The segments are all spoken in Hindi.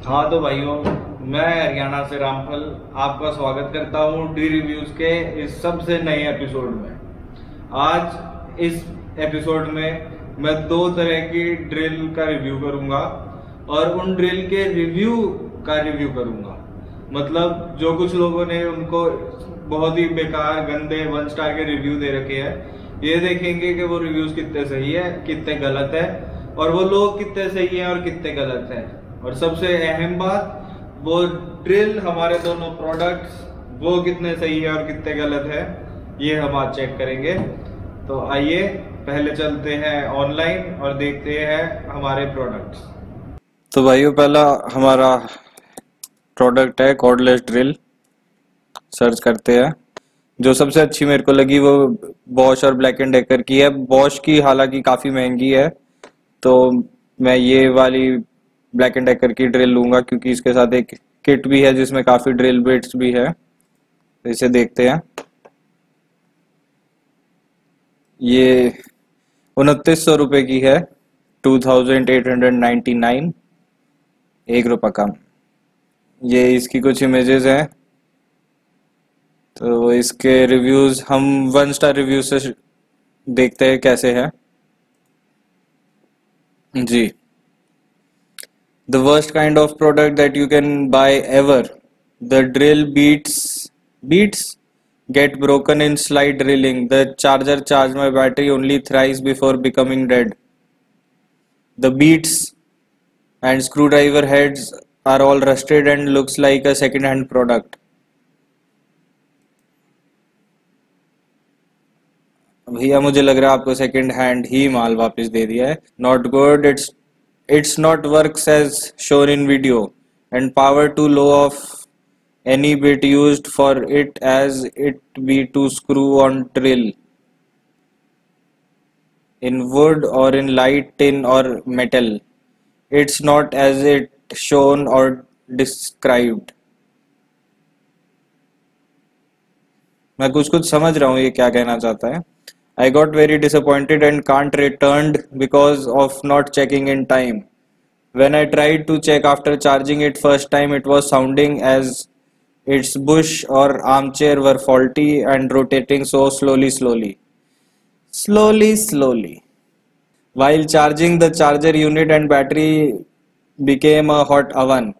हाँ तो भाइयों, मैं हरियाणा से रामफल आपका स्वागत करता हूँ डी रिव्यूज के इस सबसे नए एपिसोड में। आज इस एपिसोड में मैं दो तरह की ड्रिल का रिव्यू करूंगा और उन ड्रिल के रिव्यू का रिव्यू करूंगा। मतलब जो कुछ लोगों ने उनको बहुत ही बेकार गंदे 1 स्टार के रिव्यू दे रखे हैं, ये देखेंगे कि वो रिव्यूज कितने सही है कितने गलत है और वो लोग कितने सही है और कितने गलत है। और सबसे अहम बात, वो ड्रिल हमारे दोनों प्रोडक्ट्स वो कितने सही है और कितने गलत है, ये हम आज चेक करेंगे। तो आइए पहले चलते हैं ऑनलाइन और देखते हैं हमारे प्रोडक्ट्स। तो भाइयों, पहला हमारा प्रोडक्ट है कॉर्डलेस ड्रिल। सर्च करते हैं। जो सबसे अच्छी मेरे को लगी वो बॉश और ब्लैक एंड डेकर की है। बॉश की हालांकि काफ़ी महंगी है, तो मैं ये वाली ब्लैक एंड डेकर की ड्रिल लूँगा क्योंकि इसके साथ एक किट भी है जिसमें काफ़ी ड्रिल बिट्स भी है। तो इसे देखते हैं। ये 2900 रुपये की है, 2899, 1 रुपये कम। ये इसकी कुछ इमेजेस हैं। तो इसके रिव्यूज हम 1 स्टार रिव्यू से देखते हैं कैसे है जी। The worst kind of product that you can buy ever. The drill bits get broken in slide drilling. The charger charged my battery only thrice before becoming dead. The beats and screwdriver heads are all rusted and looks like a second hand product. भैया मुझे लग रहा है आपको सेकंड हैंड ही माल वापस दे दिया है। Not good, it's not works as shown in video and power to low of any bit used for it as it be to screw on drill in wood or in light tin or metal. It's not as it shown or described. मैं कुछ कुछ समझ रहा हूँ ये क्या कहना चाहता है। I got very disappointed and can't returned because of not checking in time. When I tried to check after charging it first time, it was sounding as its bush or armchair were faulty and rotating so slowly. While charging, the charger unit and battery became a hot oven.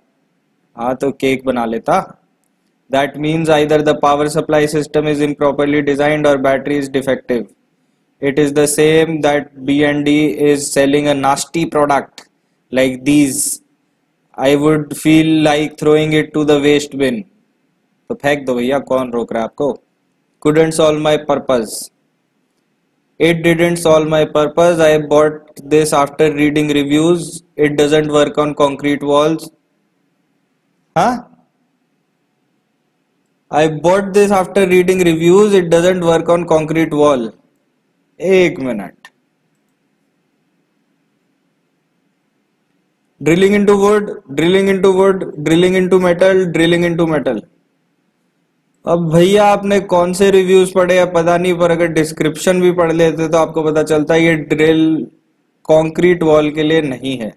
हाँ तो केक बना लेता। That means either the power supply system is improperly designed or battery is defective. It is the same that B&D is selling a nasty product like these. I would feel like throwing it to the waste bin. तो फेंक दो भैया, कौन रोक रहा है आपको। Couldn't solve my purpose. It didn't solve my purpose. I bought this after reading reviews. It doesn't work on concrete walls. हाँ, I bought this after reading reviews. It doesn't work on concrete wall. एक minute. Drilling into wood, drilling into wood, drilling into metal, drilling into metal. अब भैया आपने कौन से रिव्यूज पढ़े या पता नहीं, पर अगर डिस्क्रिप्शन भी पढ़ लेते तो आपको पता चलता है ये ड्रिल कंक्रीट वॉल के लिए नहीं है।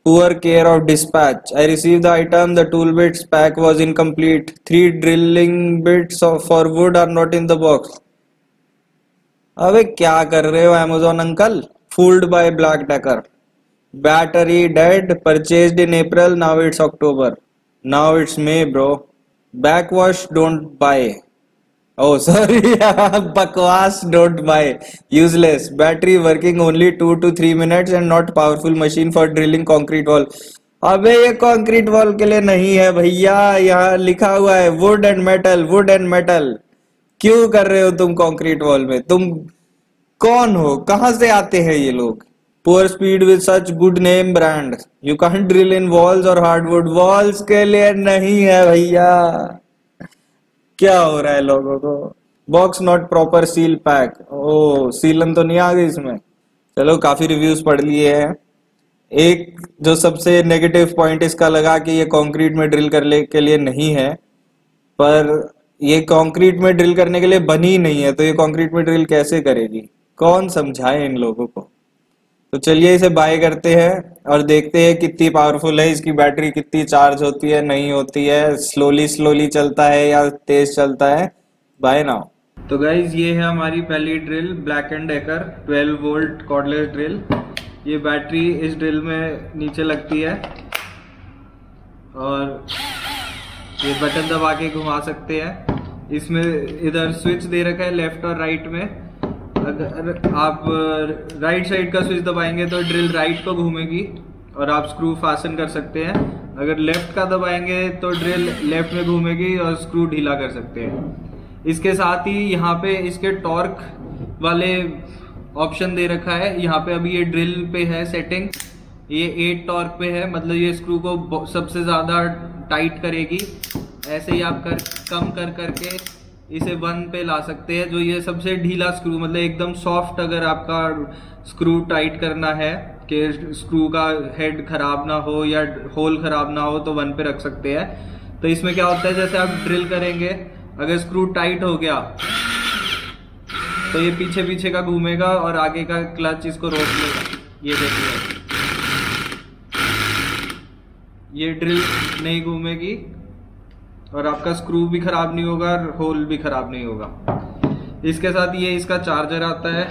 Poor care of dispatch. I receive the item, the tool bits pack was incomplete, 3 drilling bits for wood are not in the box. अबे क्या कर रहे हो Amazon uncle. Fooled by Black Decker. Battery dead, purchased in April, now it's October, now it's May bro. Backwash don't buy. Oh sorry, बकवास don't buy. Useless. Battery working only 2 to 3 minutes and not powerful machine for drilling concrete wall. अबे ये concrete wall के लिए नहीं है भैया, यहाँ लिखा हुआ है wood and metal, wood and metal. क्यों कर रहे हो तुम concrete wall में? तुम कौन हो, कहाँ से आते हैं ये लोग। Poor speed with such good name brand. You can't drill in walls or hardwood. Walls के लिए नहीं है भैया। क्या हो रहा है लोगों को। Box not proper seal pack. ओ सीलन तो नहीं आ गई इसमें। चलो काफी रिव्यूज पढ़ लिए हैं। एक जो सबसे नेगेटिव पॉइंट इसका लगा कि ये कंक्रीट में ड्रिल करने के लिए नहीं है, पर ये कंक्रीट में ड्रिल करने के लिए बनी नहीं है, तो ये कंक्रीट में ड्रिल कैसे करेगी। कौन समझाए इन लोगों को। तो चलिए इसे बाय करते हैं और देखते हैं कितनी पावरफुल है, इसकी बैटरी कितनी चार्ज होती है, नहीं होती है, स्लोली स्लोली चलता है या तेज चलता है। Bye now. तो गाइज ये है हमारी पहली drill, black and decker 12 volt cordless drill. ये बैटरी इस ड्रिल में नीचे लगती है और ये बटन दबा के घुमा सकते हैं। इसमें इधर स्विच दे रखा है लेफ्ट और राइट में। अगर आप राइट साइड का स्विच दबाएंगे तो ड्रिल राइट को घूमेगी और आप स्क्रू फासन कर सकते हैं। अगर लेफ्ट का दबाएंगे तो ड्रिल लेफ्ट में घूमेगी और स्क्रू ढीला कर सकते हैं। इसके साथ ही यहाँ पे इसके टॉर्क वाले ऑप्शन दे रखा है। यहाँ पे अभी ये ड्रिल पे है सेटिंग, ये 8 टॉर्क पे है, मतलब ये स्क्रू को सबसे ज्यादा टाइट करेगी। ऐसे ही आप कम करके इसे 1 पे ला सकते हैं। जो ये सबसे ढीला स्क्रू, मतलब एकदम सॉफ्ट, अगर आपका स्क्रू टाइट करना है कि स्क्रू का हेड खराब ना हो या होल खराब ना हो, तो 1 पे रख सकते हैं। तो इसमें क्या होता है, जैसे आप ड्रिल करेंगे, अगर स्क्रू टाइट हो गया तो ये पीछे पीछे का घूमेगा और आगे का क्लच इसको रोक लेगा। ये देखिए, ये ड्रिल नहीं घूमेगी और आपका स्क्रू भी खराब नहीं होगा और होल भी खराब नहीं होगा। इसके साथ ये इसका चार्जर आता है,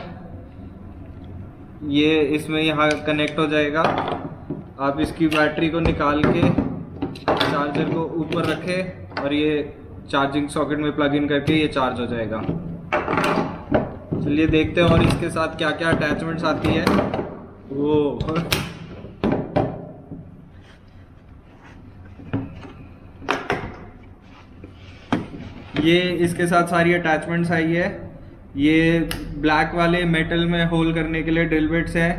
ये इसमें यहाँ कनेक्ट हो जाएगा। आप इसकी बैटरी को निकाल के चार्जर को ऊपर रखें और ये चार्जिंग सॉकेट में प्लग इन करके ये चार्ज हो जाएगा। चलिए देखते हैं और इसके साथ क्या क्या अटैचमेंट्स आती है। वो ये इसके साथ सारी अटैचमेंट्स आई है। ये ब्लैक वाले मेटल में होल करने के लिए ड्रिल बिट्स है,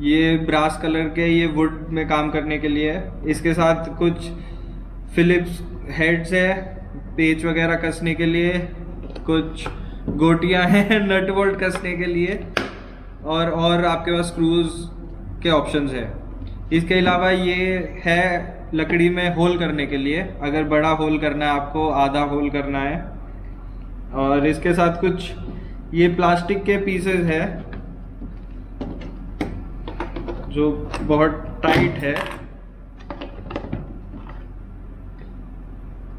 ये ब्रास कलर के ये वुड में काम करने के लिए है। इसके साथ कुछ फिलिप्स हेड्स है पेच वगैरह कसने के लिए, कुछ गोटियां हैं नट बोल्ट कसने के लिए, और आपके पास स्क्रूज के ऑप्शंस है। इसके अलावा ये है लकड़ी में होल करने के लिए, अगर बड़ा होल करना है आपको, आधा होल करना है। और इसके साथ कुछ ये प्लास्टिक के पीसेस है जो बहुत टाइट है।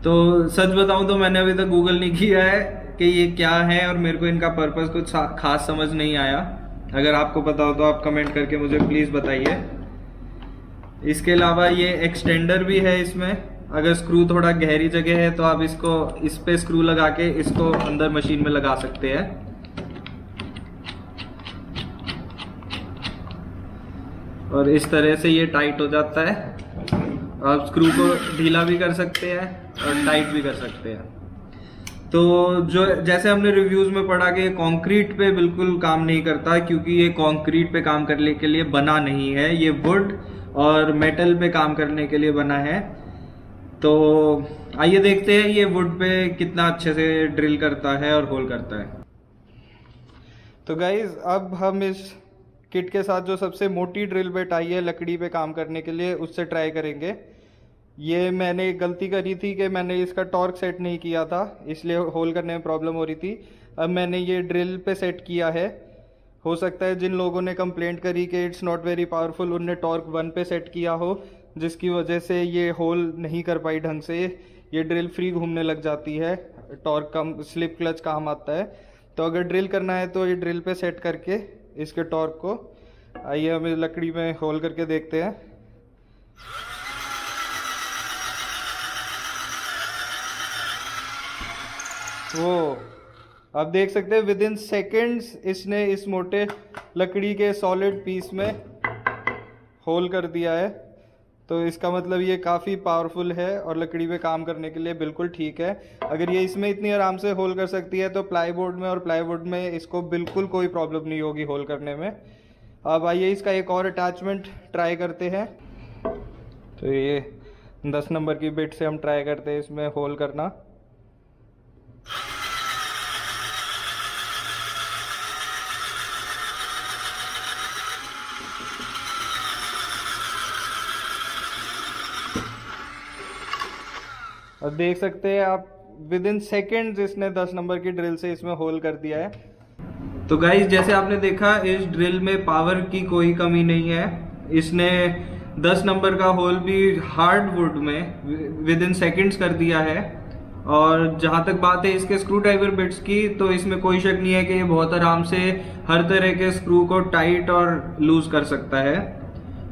तो सच बताऊं तो मैंने अभी तक गूगल नहीं किया है कि ये क्या है और मेरे को इनका पर्पस कुछ खास समझ नहीं आया। अगर आपको पता हो तो आप कमेंट करके मुझे प्लीज बताइए। इसके अलावा ये एक्सटेंडर भी है इसमें, अगर स्क्रू थोड़ा गहरी जगह है तो आप इसको इस पे स्क्रू लगा के इसको अंदर मशीन में लगा सकते हैं। और इस तरह से ये टाइट हो जाता है। आप स्क्रू को ढीला भी कर सकते हैं और टाइट भी कर सकते हैं। तो जो जैसे हमने रिव्यूज में पढ़ा कि कंक्रीट पे बिल्कुल काम नहीं करता, क्योंकि ये कंक्रीट पे काम करने के लिए बना नहीं है, ये वुड और मेटल पे काम करने के लिए बना है। तो आइए देखते हैं ये वुड पे कितना अच्छे से ड्रिल करता है और होल करता है। तो गाइज अब हम इस किट के साथ जो सबसे मोटी ड्रिल बिट आई है लकड़ी पे काम करने के लिए, उससे ट्राई करेंगे। ये मैंने गलती करी थी कि मैंने इसका टॉर्क सेट नहीं किया था, इसलिए होल करने में प्रॉब्लम हो रही थी। अब मैंने ये ड्रिल पे सेट किया है। हो सकता है जिन लोगों ने कंप्लेंट करी कि इट्स नॉट वेरी पावरफुल, उनने टॉर्क 1 पे सेट किया हो, जिसकी वजह से ये होल नहीं कर पाई ढंग से। ये ड्रिल फ्री घूमने लग जाती है, टॉर्क कम, स्लिप क्लच काम आता है। तो अगर ड्रिल करना है तो ये ड्रिल पे सेट करके इसके टॉर्क को, आइए हम इस लकड़ी में होल करके देखते हैं। वो आप देख सकते हैं विद इन सेकेंड्स इसने इस मोटे लकड़ी के सॉलिड पीस में होल कर दिया है। तो इसका मतलब ये काफ़ी पावरफुल है और लकड़ी पे काम करने के लिए बिल्कुल ठीक है। अगर ये इसमें इतनी आराम से होल कर सकती है तो प्लाईबोर्ड में और प्लाईवुड में इसको बिल्कुल कोई प्रॉब्लम नहीं होगी होल करने में। अब आइए इसका एक और अटैचमेंट ट्राई करते हैं। तो ये 10 नंबर की बिट से हम ट्राई करते हैं इसमें होल करना। और देख सकते हैं आप विद इन सेकेंड्स इसने 10 नंबर की ड्रिल से इसमें होल कर दिया है। तो गाइस जैसे आपने देखा इस ड्रिल में पावर की कोई कमी नहीं है। इसने 10 नंबर का होल भी हार्ड वुड में विद इन सेकेंड्स कर दिया है। और जहां तक बात है इसके स्क्रू ड्राइवर बिट्स की, तो इसमें कोई शक नहीं है कि ये बहुत आराम से हर तरह के स्क्रू को टाइट और लूज कर सकता है।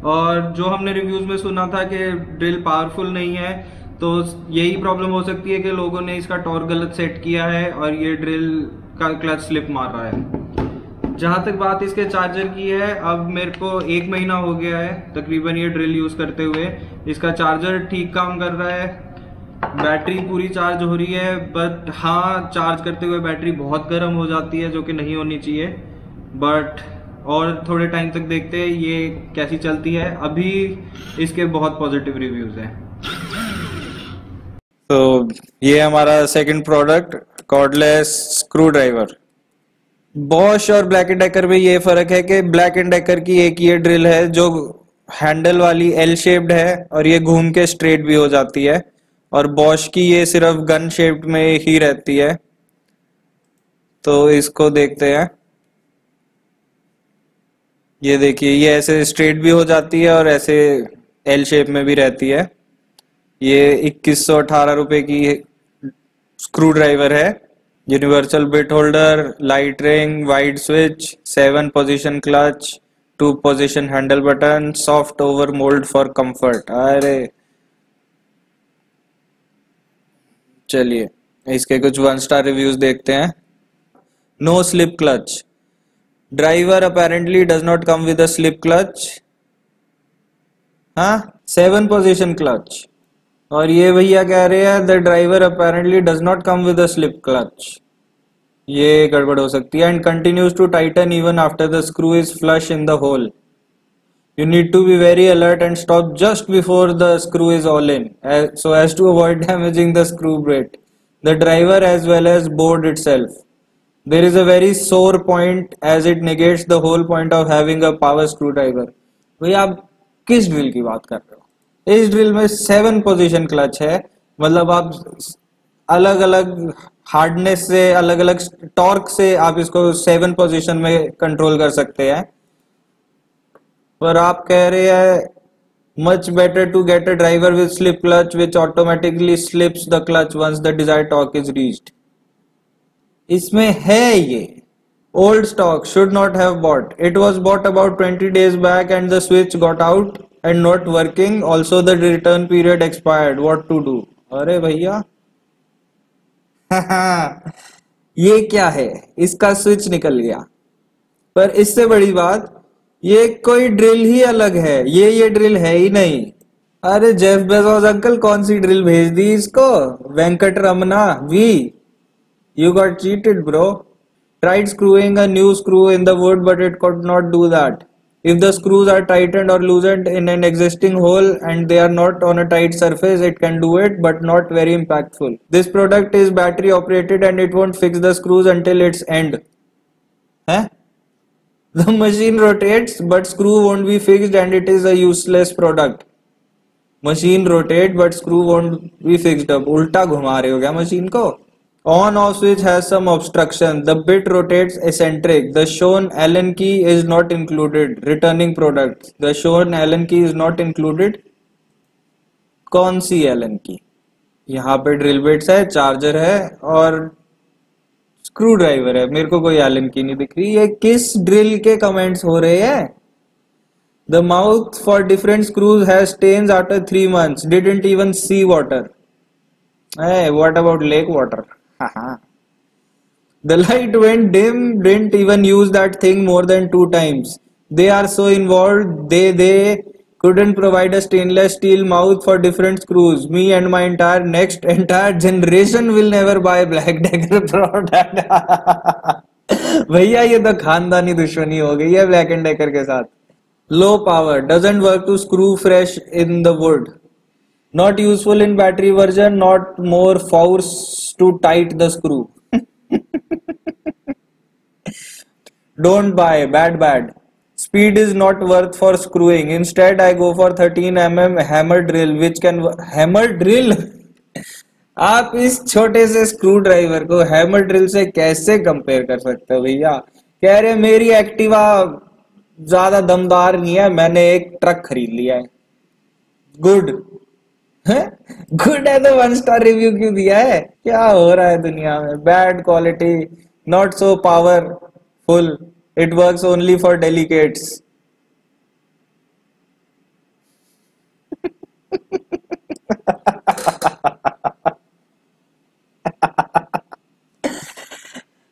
और जो हमने रिव्यूज में सुना था कि ड्रिल पावरफुल नहीं है, तो यही प्रॉब्लम हो सकती है कि लोगों ने इसका टॉर्क गलत सेट किया है और ये ड्रिल का क्लच स्लिप मार रहा है। जहां तक बात इसके चार्जर की है, अब मेरे को 1 महीना हो गया है तकरीबन ये ड्रिल यूज करते हुए। इसका चार्जर ठीक काम कर रहा है, बैटरी पूरी चार्ज हो रही है। बट हाँ, चार्ज करते हुए बैटरी बहुत गर्म हो जाती है, जो कि नहीं होनी चाहिए। बट और थोड़े टाइम तक देखते हैं ये कैसी चलती है। अभी इसके बहुत पॉजिटिव रिव्यूज हैं। तो ये हमारा second product, cordless screw driver. Bosch और ब्लैक एंड डेकर में ये फर्क है कि ब्लैक एंड डेकर की एक ये ड्रिल है जो हैंडल वाली एल शेप्ड है और ये घूम के स्ट्रेट भी हो जाती है, और बॉश की ये सिर्फ गन शेप्ड में ही रहती है। तो इसको देखते हैं। ये देखिए, ये ऐसे स्ट्रेट भी हो जाती है और ऐसे एल शेप में भी रहती है। ये 2118 रुपए की स्क्रू ड्राइवर है। Universal bit holder, light ring, wide switch, 7 position clutch, 2 position handle button, soft over mould for comfort. अरे चलिए इसके कुछ 1 स्टार रिव्यूज देखते हैं। No slip clutch. Driver apparently does not come with a slip clutch. हाँ, 7 position clutch। और ये भैया कह रहे हैं the driver apparently does not come with a slip clutch। ये गड़बड़ हो सकती है। And continues to tighten even after the screw is flush in the hole। You need to be very alert and stop just before the screw is all in, so as to avoid damaging the screw bit, the driver as well as board itself। There is a very sore point as it negates the whole point of having a power screwdriver। भैया आप किस ड्रिल की बात कर रहे हो? इस ड्रिल में 7 पोजीशन क्लच है, मतलब आप अलग अलग हार्डनेस से, अलग अलग टॉर्क से आप इसको 7 पोजीशन में कंट्रोल कर सकते हैं। पर आप कह रहे हैं much better to get a driver with slip clutch which automatically slips the clutch once the desired torque is reached। इसमें है ये old stock, should not have bought। It was bought about 20 days back and the switch got out and not working, also the return period expired। What to do? अरे भैया ये क्या है, इसका स्विच निकल गया। पर इससे बड़ी बात, ये कोई ड्रिल ही अलग है, ये ड्रिल है ही नहीं। अरे जेफ बेजोस अंकल कौन सी ड्रिल भेज दी इसको? Venkat Ramana V. You got cheated, bro। Tried screwing a new screw in the wood, but it could not do that। If the screws are tightened or loosened in an existing hole and they are not on a tight surface, it can do it, but not very impactful। This product is battery operated and it won't fix the screws until its end। Huh? The machine rotates, but screw won't be fixed and it is a useless product। Machine rotate, but screw won't be fixed। अब उल्टा घुमा रहे हो क्या मशीन को? On off switch has some obstruction। The bit rotates eccentric। The shown Allen key is not included। Returning product। The shown Allen key is not included। कौन सी Allen key? यहाँ पे ड्रिल बिट्स है, चार्जर है और स्क्रू ड्राइवर है। मेरे को कोई Allen key नहीं दिख रही। ये किस ड्रिल के कमेंट्स हो रहे हैं? The mouth for different screws has stains after 3 months। Didn't even see water। Hey, what about lake water? The light went dim, didn't even use that thing more than 2 times। They are so involved, they couldn't provide a stainless steel mouth for different screws। Me and my entire generation will never buy Black Decker product। भैया ये तो खानदानी दुश्मनी हो गई है ब्लैक एंड डेकर के साथ। Low power, doesn't work to screw fresh in the wood। Not useful in battery version, not more force to tight the screw। Don't buy, bad। Speed is not worth for screwing। Instead I go for 13 mm hammer drill which can hammer drill। आप इस छोटे से स्क्रू ड्राइवर को हैमर ड्रिल से कैसे कंपेयर कर सकते हो भैया? कह रहे मेरी एक्टिवा ज्यादा दमदार नहीं है, मैंने एक ट्रक खरीद लिया है। गुड है, गुड है तो 1 स्टार रिव्यू क्यों दिया है? क्या हो रहा है दुनिया में? Bad quality, not so powerful, it works only for delicates.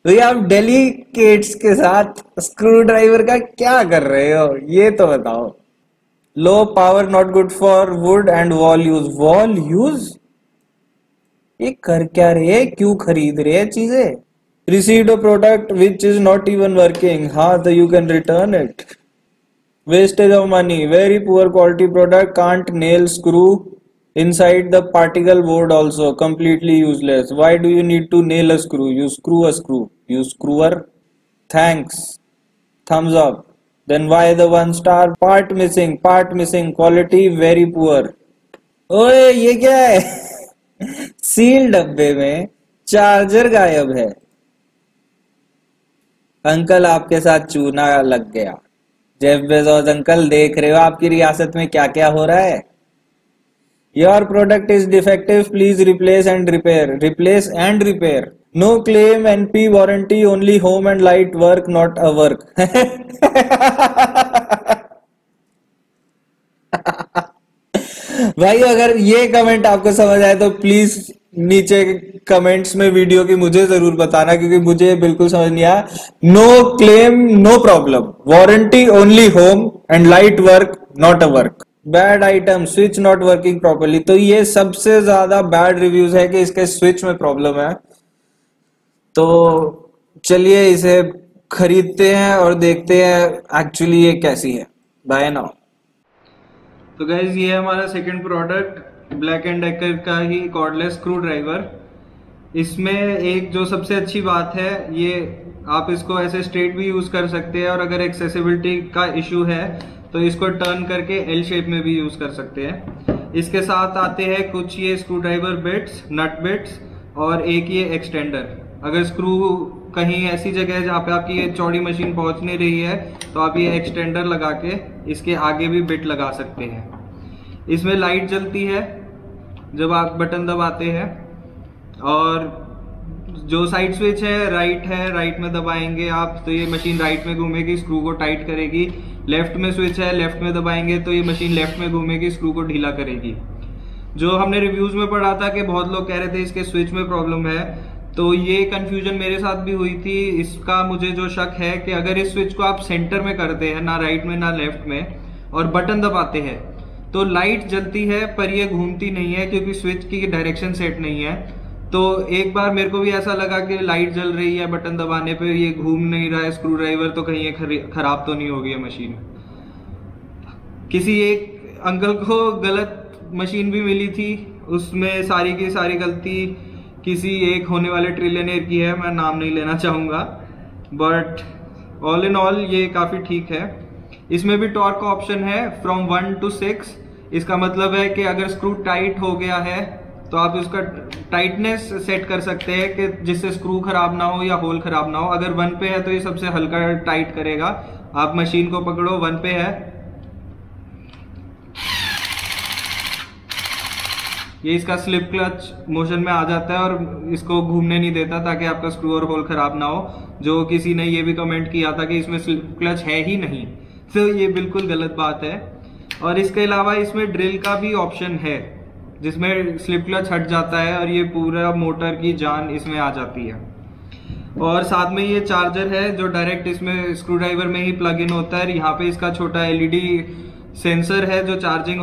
भैया आप डेलिकेट्स के साथ स्क्रू ड्राइवर का क्या कर रहे हो, ये तो बताओ। Low power not good for would and wall use. Wall use ये कर क्या रहे, क्यों खरीद रहे हैं चीजें? Received a product which is not even working, हाँ तो you can return it. Wastage of money, very poor quality product, can't nail screw inside the particle board also, completely useless. Why do you need to nail a screw? You screw a screw, you screwer. Thanks, thumbs up. Then why the 1 star? Part missing, quality very poor. ओए ये क्या है? सील डब्बे में चार्जर गायब है। अंकल आपके साथ चूना लग गया। जेफ बेजोस अंकल, देख रहे हो आपकी रियासत में क्या क्या हो रहा है? Your product is defective, please replace and repair. Replace and repair. No claim, NP warranty, only home and light work, not a work. भाई अगर ये कमेंट आपको समझ आए तो प्लीज नीचे कमेंट्स में वीडियो की मुझे जरूर बताना, क्योंकि मुझे बिल्कुल समझ नहीं आया। No claim, no problem, warranty only home and light work, not a work. Bad item, switch not working properly. तो ये सबसे ज्यादा बैड रिव्यूज है कि इसके स्विच में प्रॉब्लम है। तो चलिए इसे खरीदते हैं और देखते हैं एक्चुअली ये कैसी है। Bye now. तो गाइज ये है हमारा second product, Black and decker का ही कॉर्डलेस स्क्रू ड्राइवर। इसमें एक जो सबसे अच्छी बात है, ये आप इसको ऐसे स्ट्रेट भी यूज कर सकते हैं, और अगर एक्सेसिबिलिटी का इशू है तो इसको टर्न करके एल शेप में भी यूज कर सकते हैं। इसके साथ आते हैं कुछ ये स्क्रू ड्राइवर बिट्स, नट बिट्स, और एक ये एक्सटेंडर। अगर स्क्रू कहीं ऐसी जगह है जहाँ पे आपकी ये चौड़ी मशीन पहुंच नहीं रही है तो आप ये एक्सटेंडर लगा के इसके आगे भी बिट लगा सकते हैं। इसमें लाइट जलती है जब आप बटन दबाते हैं, और जो साइड स्विच है राइट में दबाएंगे आप तो ये मशीन राइट में घूमेगी, स्क्रू को टाइट करेगी। लेफ्ट में स्विच है, लेफ्ट में दबाएंगे तो ये मशीन लेफ्ट में घूमेगी, स्क्रू को ढीला करेगी। जो हमने रिव्यूज में पढ़ा था कि बहुत लोग कह रहे थे इसके स्विच में प्रॉब्लम है, तो ये कंफ्यूजन मेरे साथ भी हुई थी। इसका मुझे जो शक है कि अगर इस स्विच को आप सेंटर में करते हैं, ना राइट में ना लेफ्ट में, और बटन दबाते हैं तो लाइट जलती है पर ये घूमती नहीं है, क्योंकि स्विच की डायरेक्शन सेट नहीं है। तो एक बार मेरे को भी ऐसा लगा कि लाइट जल रही है बटन दबाने पे, ये घूम नहीं रहा है स्क्रू ड्राइवर, तो कहीं ये खराब तो नहीं होगी ये मशीन। किसी एक अंकल को गलत मशीन भी मिली थी, उसमें सारी की सारी गलती किसी एक होने वाले ट्रिलियनेयर की है, मैं नाम नहीं लेना चाहूंगा, बट ऑल इन ऑल ये काफी ठीक है। इसमें भी टॉर्क का ऑप्शन है फ्रॉम 1 to 6। इसका मतलब है कि अगर स्क्रू टाइट हो गया है तो आप उसका टाइटनेस सेट कर सकते हैं कि जिससे स्क्रू खराब ना हो या होल खराब ना हो। अगर 1 पे है तो ये सबसे हल्का टाइट करेगा। आप मशीन को पकड़ो, 1 पे है, ये इसका स्लिप क्लच मोशन में आ जाता है और इसको घूमने नहीं देता ताकि आपका स्क्रू और होल खराब ना हो। जो किसी ने ये भी कमेंट किया था कि इसमें स्लिप क्लच है ही नहीं, तो ये बिल्कुल गलत बात है। और इसके अलावा इसमें ड्रिल का भी ऑप्शन है जिसमें स्लिप क्लच हट जाता है और ये पूरा मोटर की जान इसमें आ जाती है। और साथ में ये चार्जर है जो डायरेक्ट इसमें स्क्रू ड्राइवर में ही प्लग इन होता है। यहाँ पे इसका छोटा एलईडी सेंसर है जो चार्जिंग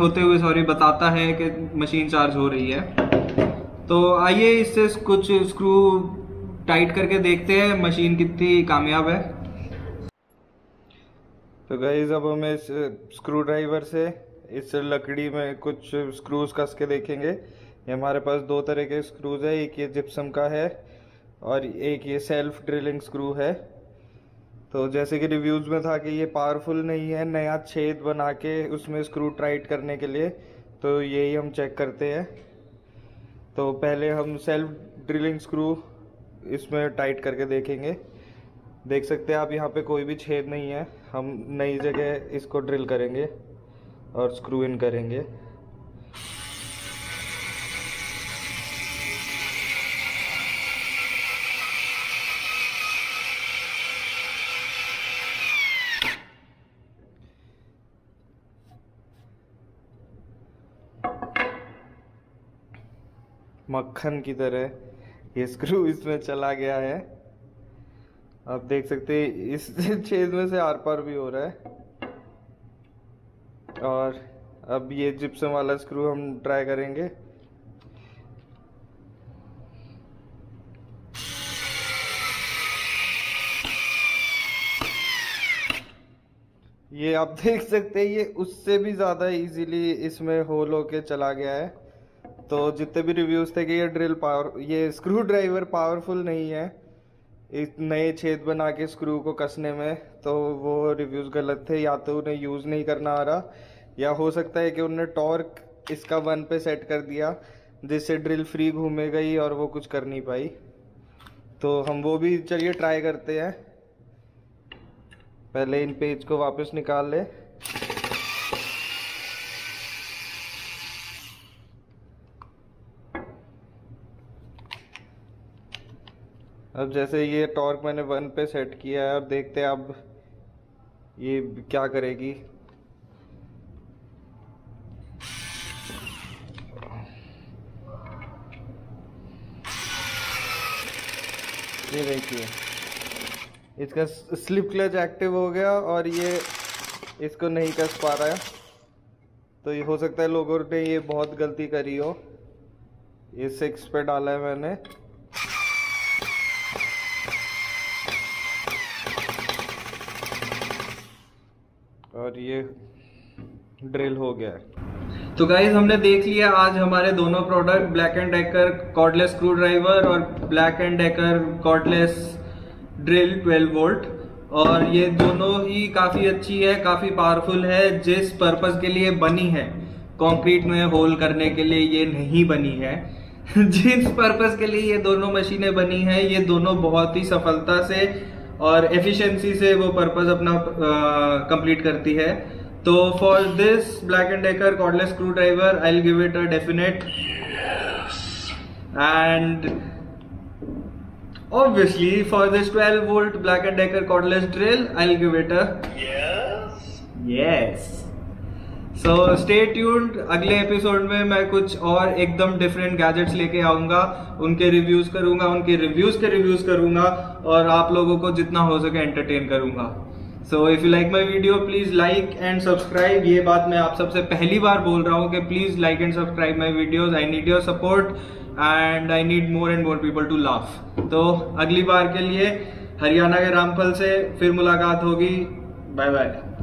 होते हुए बताता है कि मशीन चार्ज हो रही है। तो आइए इससे कुछ स्क्रू टाइट करके देखते हैं मशीन कितनी कामयाब है। तो गाइस अब हम इस स्क्रू ड्राइवर से इस लकड़ी में कुछ स्क्रूज कस के देखेंगे। ये हमारे पास 2 तरह के स्क्रूज है, एक ये जिप्सम का है और एक ये सेल्फ ड्रिलिंग स्क्रू है। तो जैसे कि रिव्यूज में था कि ये पावरफुल नहीं है नया छेद बना के उसमें स्क्रू टाइट करने के लिए, तो यही हम चेक करते हैं। तो पहले हम सेल्फ ड्रिलिंग स्क्रू इसमें टाइट करके देखेंगे। देख सकते हैं आप, यहाँ पे कोई भी छेद नहीं है। हम नई जगह इसको ड्रिल करेंगे और स्क्रू इन करेंगे। मक्खन की तरह ये स्क्रू इसमें चला गया है। आप देख सकते हैं इस छेद में से आर पार भी हो रहा है। और अब ये जिप्सम वाला स्क्रू हम ट्राई करेंगे। ये आप देख सकते हैं ये उससे भी ज़्यादा इजीली इसमें होल होके चला गया है। तो जितने भी रिव्यूज़ थे कि ये स्क्रू ड्राइवर पावरफुल नहीं है एक नए छेद बना के स्क्रू को कसने में, तो वो रिव्यूज़ गलत थे। या तो उन्हें यूज़ नहीं करना आ रहा, या हो सकता है कि उन्होंने टॉर्क इसका 1 पे सेट कर दिया जिससे ड्रिल फ्री घूमे गई और वो कुछ कर नहीं पाई। तो हम वो भी चलिए ट्राई करते हैं। पहले इन पेज को वापस निकाल ले। अब जैसे ये टॉर्क मैंने 1 पे सेट किया है, अब देखते हैं अब ये क्या करेगी। ये देखिए इसका स्लिप क्लच एक्टिव हो गया और ये इसको नहीं कस पा रहा है। तो ये हो सकता है लोगों ने ये बहुत गलती करी हो। ये 6 पे डाला है मैंने। और ये ड्रिल हो गया है। तो गाइज हमने देख लिया आज हमारे दोनों product, Black and Decker cordless screw driver और Black and Decker cordless drill 12 volt. और ये दोनों ही काफी अच्छी है, काफी पावरफुल है। जिस पर्पस के लिए बनी है, कंक्रीट में होल करने के लिए ये नहीं बनी है। जिस पर्पस के लिए ये दोनों मशीनें बनी हैं, ये दोनों बहुत ही सफलता से और एफिशिएंसी से वो पर्पस अपना कंप्लीट करती है। तो for this black and Decker cordless screw driver I will give it a definite, and obviously for this 12 volt black and decker cordless drill I'll give it a yes. So stay tuned, अगले एपिसोड में मैं कुछ और एकदम डिफरेंट गैजेट्स लेके आऊंगा, उनके रिव्यूज करूंगा, उनके रिव्यूज करूंगा और आप लोगों को जितना हो सके एंटरटेन करूंगा। So if you like my video please like and subscribe. ये बात मैं आप सबसे पहली बार बोल रहा हूँ कि please like and subscribe my videos. I need your support and I need more and more people to laugh. तो अगली बार के लिए हरियाणा के रामफल से फिर मुलाकात होगी। Bye bye.